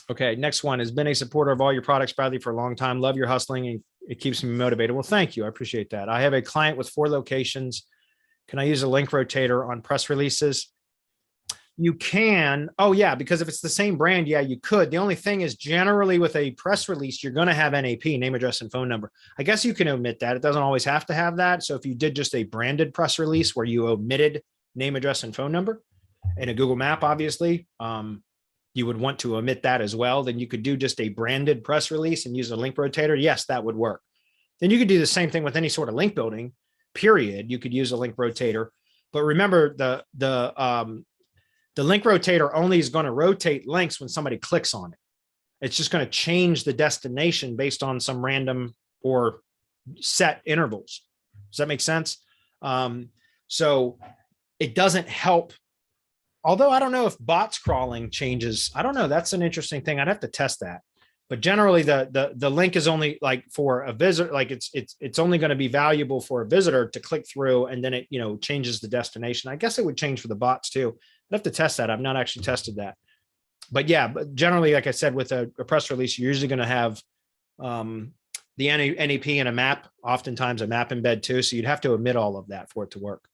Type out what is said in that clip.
Okay, next one has been a supporter of all your products, Bradley, for a long time. Love your hustling and it keeps me motivated. Well, thank you. I appreciate that. I have a client with 4 locations. Can I use a link rotator on press releases? You can. Oh, yeah, because if it's the same brand, yeah, you could. The only thing is generally with a press release, you're going to have NAP, name, address, and phone number. I guess you can omit that. It doesn't always have to have that. So if you did just a branded press release where you omitted name, address, and phone number in a Google map, obviously, you would want to omit that as well. Then you could do just a branded press release and use a link rotator. Yes, that would work. Then you could do the same thing with any sort of link building, period. You could use a link rotator. But remember, the link rotator only is going to rotate links when somebody clicks on it. It's just going to change the destination based on some random or set intervals. Does that make sense? So it doesn't help. Although I don't know if bots crawling changes. I don't know. That's an interesting thing. I'd have to test that. But generally, the link is only like for a visitor. Like it's only going to be valuable for a visitor to click through, and then it changes the destination. I guess it would change for the bots too. I'd have to test that. I've not actually tested that. But yeah, but generally, like I said, with a press release, you're usually going to have the NAP and a map, oftentimes a map embed too. So you'd have to omit all of that for it to work.